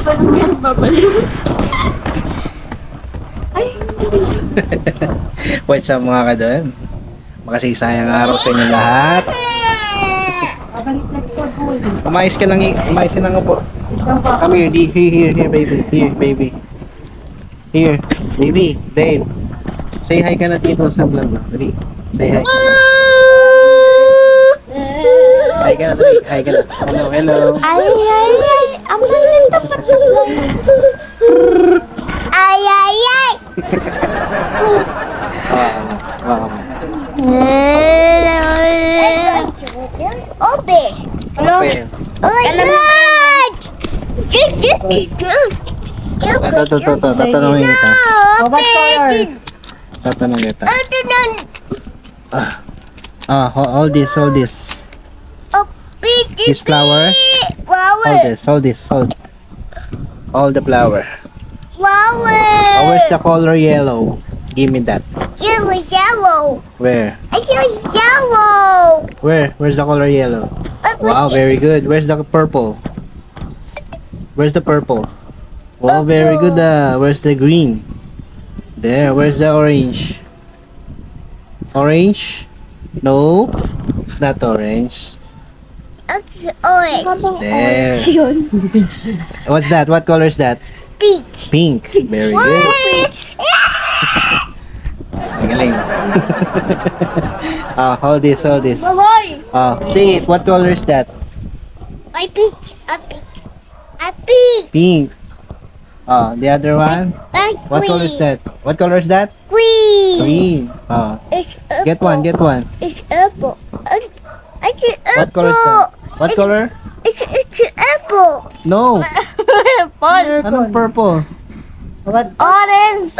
pa naman babalik. Ay! What's up mga kadon? Makasigsayang araw sa inyo lahat. Umayos ka lang, umayos ka lang po. Come here, here, baby. Here, baby. Here, baby. Dave. Say hi ka na dito sa vlog mo. Dali. Say hi. Hi ka na, dali. Hi ka na. Hello, hello. Ay! Ang galing dapat lang. Ay! Wow. Open! Open. Oh my God! Ito. Tatanungin kita. What color? Tatanungin kita. Hold this. This flower. Hold this. Hold the flower. Oh, where's the color yellow? Give me that. It was yellow. Where? I saw yellow. Where's the color yellow? Wow, very good. Where's the purple? Wow, very good. Where's the green? There. Where's the orange? Orange? No, it's not orange. It's orange. There. What's that? What color is that? Peach. Pink. Very good. Magaling. Hold this. Boy. Say it. What color is that? A peach. A peach. Pink. The other one? What color is that? What color is that? Green. Green. It's apple. Get one. It's apple. It's apple. What color is that? What color? It's apple. No. Purple. Anong purple? Orange.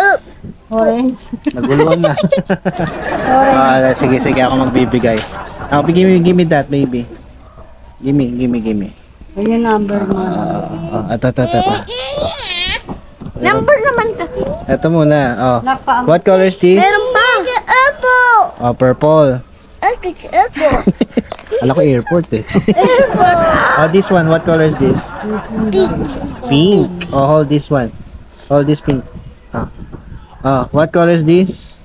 Naguluhan na. Sige, ako magbibigay. Give me that, baby. Give me. Ayun number mo. Ito. Number naman kasi. Ito muna. Nakpa. What color is this? Meron pa. Apple. Purple. It's apple. Alam ko airport eh. Apple. This one, what color is this? Peach. Pink. Hold this one. Hold this pink. What color is this?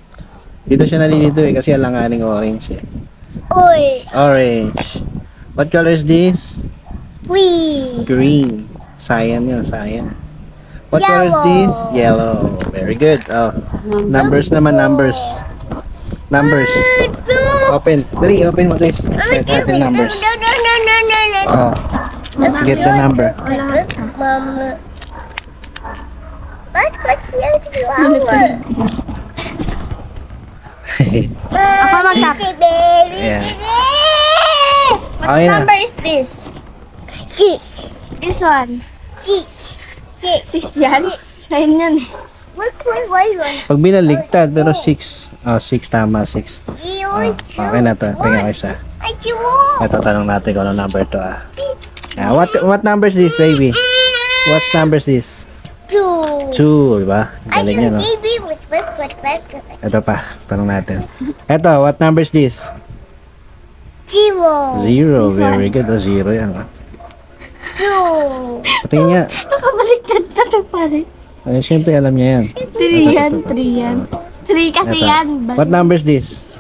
Dito siya nalilito eh kasi alanganing orange eh. Orange. What color is this? Green. Cyan yun, cyan. What color is this? Yellow. Very good. Numbers naman, numbers. Open. Dali, open mo guys. Set natin numbers. Get the number. Mama. What's your flower? Ako mag-tap. Yeah. What Okay na. number is this? 6. This one. 6 yan? 9 yan eh. Why? Pag binaligtad, pero 6. 6 tama, 6. Okay na to. Tingnan ko isa. Ito, tanong natin kung ano number to what number is this, baby? What number is this? 2. 2, diba? Galing yan, no? Ito pa, tanong natin. Ito, what number is this? 0. 0, very good. 0 yan, 2. Patingin nga. Nakabaliktad na ito pare. Ay, siyempre alam niya yan. 3 yan. 3 kasi Ito. yan. What number is this?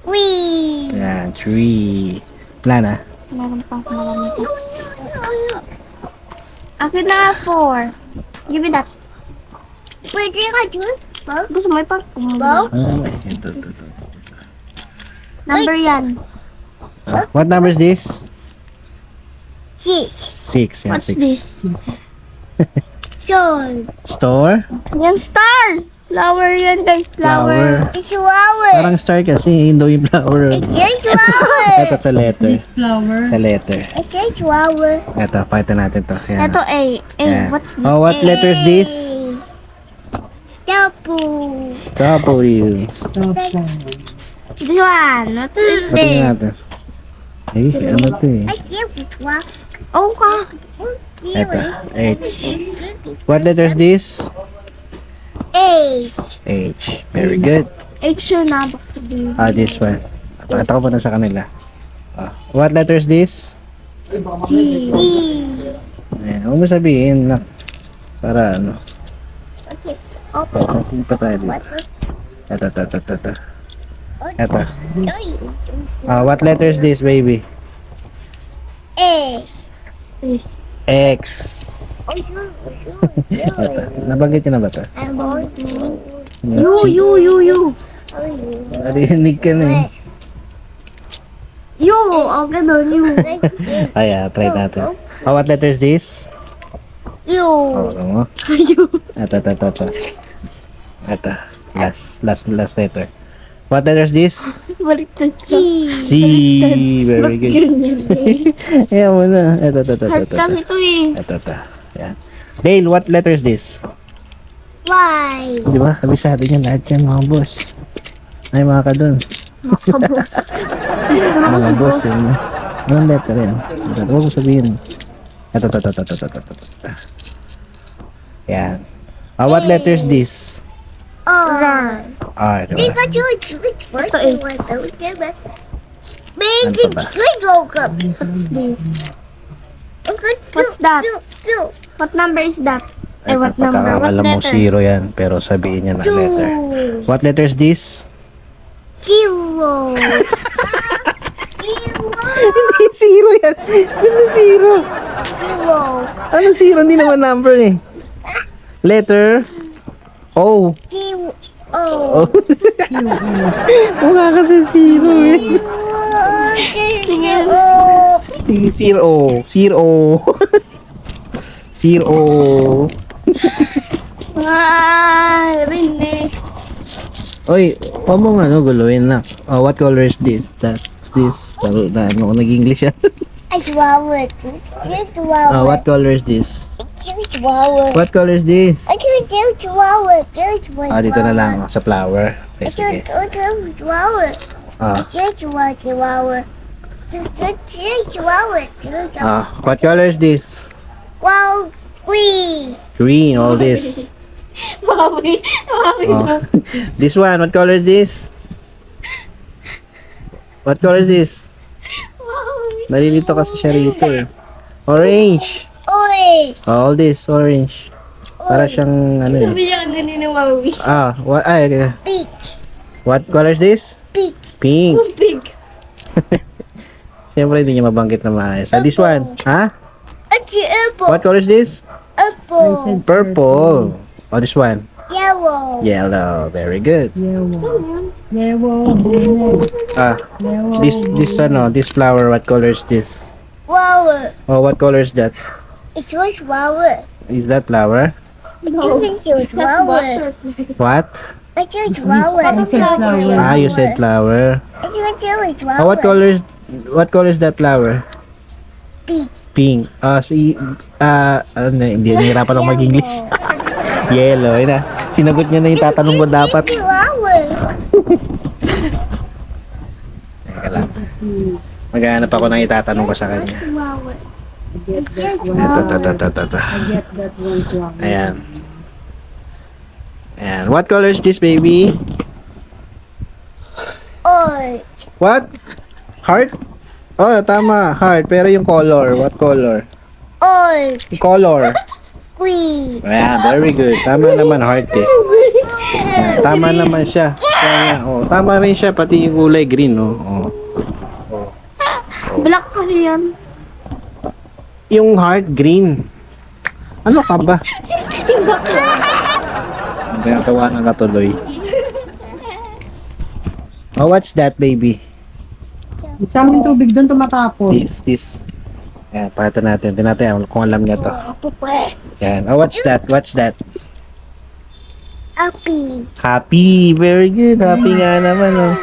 3. Yan, 3. Wala na. Meron pa. Marami pa. Akin na 4. Give me that. Pwede ka dun? Gusto mo ipag? Ito. Number yan. What number is this? 6. 6. Yan, What's 6. this? Sol. Store? Yan star. Flower yan guys. Flower. It's flower. Parang star kasi, hindi yung flower. It's just flower. Ito sa letter. Flower. Sa letter. It's just flower. Ito, pakita natin to. Yan. Ito A. Yeah. What's this? What A? letter is this? Tapu. W. This one. What is Patingin this? natin. Ay, ano to eh? I can't be twice. Oh, ka. Ito, H. What letter is this? H. H. Very good. H yun na. This one. Pakita ko pa na sa kanila. What letter is this? D. Ayan. Huwag mo sabihin na. Para ano. Okay. Open. Tingin pa tayo dito. What? Ito. Okay. Ito. Ay. What letter is this, baby? S. X. Oh, Ito. Nabanggit niyo na ba ito? I'm going to. You. Narinig ka na eh. You. Oh, ganun, you. Ay, try natin. What letter is this? You. Ano mo? You. Ito. Last letter. What letter is this? Baliktad sa. C. Very good. Ayan mo na. Ito. Heart lang ito eh. Ito. Ayan. Dale, what letter is this? Y. Di ba? Kabisado niya lahat yan, mga boss. Ay, mga ka dun. Makabos. Sino naman Mga si boss, boss? yun. Anong letter yan? Ito, huwag mo sabihin. Ito. Ayan. What letter is this? R. R, di ba? Pikachu, it's what Ito you eh. want to give it. Ano Big pa ba? good welcome. What's this? What's What's that? Two. What number is that? Eh, Ito, what number? What pagkakamalam mo letter? zero yan, pero sabihin niya na letter. Two. What letter is this? Zero. Zero. Zero yan. Ano zero? Zero. Ano zero? Hindi naman number eh. Letter O. Zero. O. Oh. Mukha kasi zero eh. Tingin. Oh. Zero. Zero. Rin eh. Oy, huwag mo nga guluhin na. What color is this? That's this. Pero ano, nag-English yan. It's flower. It's flower. What color is this? It's flower. What color is this? I can do flower. It's Dito na lang, sa flower. Okay, It's sige. flower. Ah, It's flower. It's flower. what color is this? Wow, green. Green, all this. Mami. Oh. This one, what color is this? What color is this? Nalilito kasi siya rito eh. Orange. Orange. All this, orange. Para siyang ano eh. Sabi niya ganun ni Mami. What, okay. Peach. What color is this? Peach. Pink. Big. Siyempre hindi niya mabanggit na maayos. This one, ha? It's apple. What color is this? Apple. Purple. This one? Yellow. Yellow. Very good. Yellow. This flower, what color is this? Flower. What color is that? It was flower. Is that flower? No. It was That's flower. butterfly. What? It was flower. You said flower. It was flower. What color is that flower? Pink. Pink. Hindi nahirapan ako mag-English. Yellow, yun na. Sinagot niya na yung tatanong ko dapat. It's flower. Teka lang. Maghanap ako ng itatanong ko sa kanya. Flower. Ito. I get that one from. Ayan. Ayan. What color is this, baby? Orange. What? Heart? Oh, tama. Heart. Pero yung color. What color? Orange. Color. Green. Ayan. Very good. Tama naman, heart eh. Ayan, tama naman siya. Tama rin siya. Pati yung kulay green, oh. Black kasi yan. Yung heart green. Ano ka ba? Pinatawa na katuloy. What's that, baby? Sa amin tubig doon tumatapos. This. Ayan, pakita natin. Tinatay kung alam niya to. Pupe. Ayan. What's that? Happy. Happy. Very good. Happy nga naman, oh.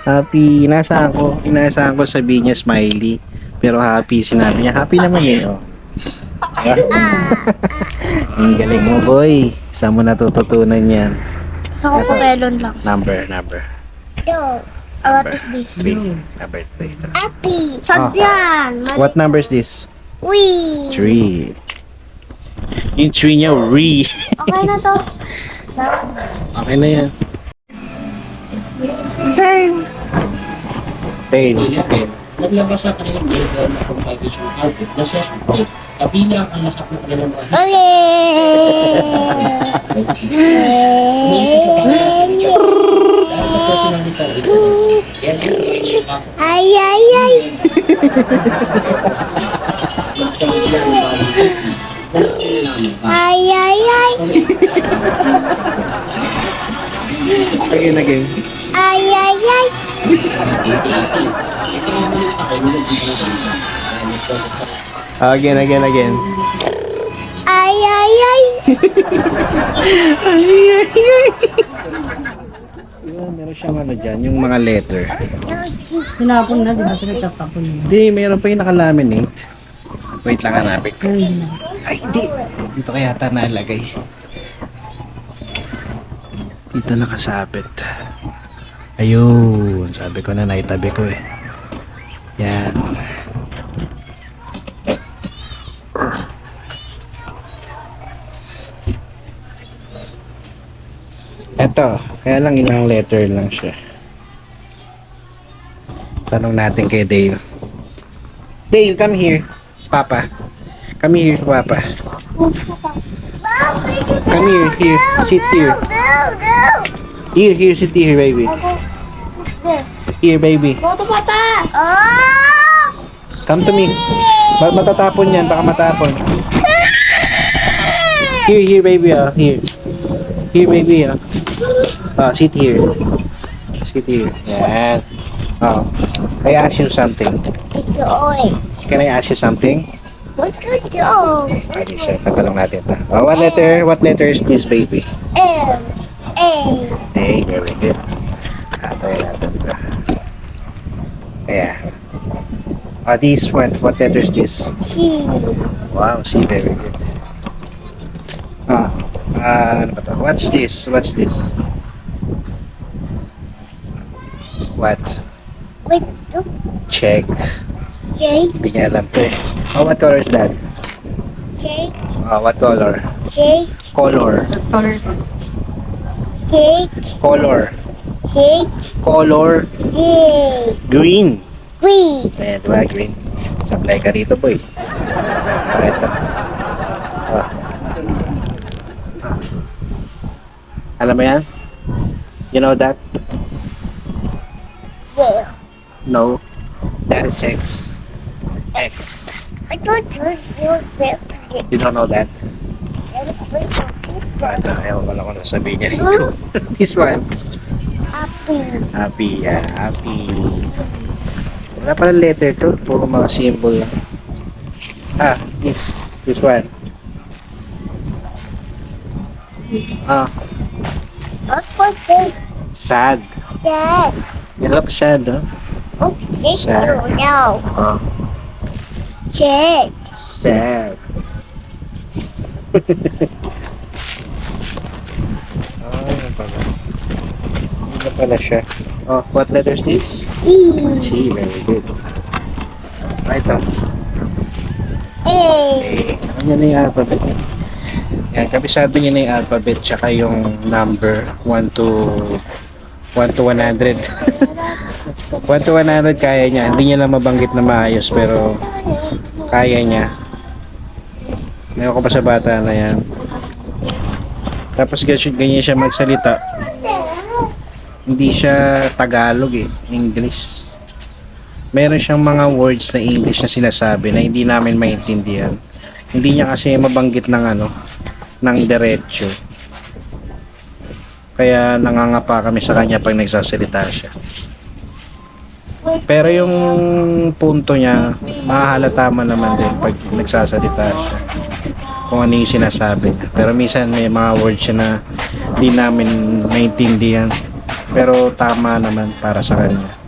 Happy. Inaasahan ko sabihin niya smiley. Pero happy. Sinabi niya. Happy naman eh, oh. Ang galing mo, boy. Saan mo natututunan yan? Sa Cocomelon lang. Number. Go. What is this? 3. Number 3. Happy. Sad yan. What number is this? We. 3. Yung 3 niya, re. Okay na to. Okay na yan. Pain. Naglabas sa kanilang grade na compilation carpet na session. Kabilang ang nakapagdala ng sa personality evidence. Yan yung pasok. Ay, ay, ay. Basta mo sila ng Ay, ay, ay. Again, again. Ay, ay, ay. Again, again, again. Ay, ay, ay. Meron siyang ano dyan, yung mga letter. Sinapon na, di ba? Pinagtatapon niya. Hindi, meron pa yung nakalaminate. Wait lang, hanapin ko. Ay, hindi. Dito kaya ata nalagay. Dito nakasabit. Ayun. Sabi ko na naitabi ko eh. Yan. Eto. Kaya lang ilang letter lang siya. Tanong natin kay Dale. Dale, come here. Papa. Come here, Papa. Come here, here. Sit here. Here, sit here, baby. Here, baby. Go to Papa! Oh! Come to me. Matatapon yan, baka matapon. Here, baby, oh. Here. Here, baby, oh. Oh, sit here. Sit here. Yan. Oh. I ask you something. It's orange. Can I ask you something? What could you? Okay, sir. Tatanong natin. Oh, what letter is this, baby? M. A. Hey, very good. Tayo natin. Ayan. This one, what letter is this? C. Wow, C, very good. Ano ba to? What's this? What's this? What? Wait. Check. J. Hindi niya alam to eh. Oh, what color is that? J. What color? J. Color. J. Color. J. Color. J. Green. Green. Ayan, diba? Green. Supply ka rito, boy. Ito. Oh. Alam mo yan? You know that? Yeah. No. That is X. X. I don't know your You don't know that? Ito, ewan ko lang kung nasabihin niya dito. This one. Happy. Happy, yeah. Happy. Wala pala letter to. Puro mga symbol lang. This one. What was it? Sad. Dad. You look sad, huh? Okay, Sad. no. J. Sad. Ano pala? Ano pala siya? Oh, what letter is this? E. C, very good. Right on. A. Okay. Ano niya na yung alphabet? Yan, kabisado niya na yung alphabet tsaka yung number 1 to 100. 1 to 100 kaya niya. Hindi niya lang mabanggit na maayos pero kaya niya. Ngayon ko pa sa bata na yan. Tapos ganyan siya magsalita. Hindi siya Tagalog eh. English. Meron siyang mga words na English na sinasabi na hindi namin maintindihan. Hindi niya kasi mabanggit ng ng diretso. Kaya nangangapa kami sa kanya pag nagsasalita siya. Pero yung punto niya, mahahalata mo naman din pag nagsasalita siya. Kung ano yung sinasabi niya. Pero minsan may mga words siya na hindi namin maintindihan. Pero tama naman para sa kanya.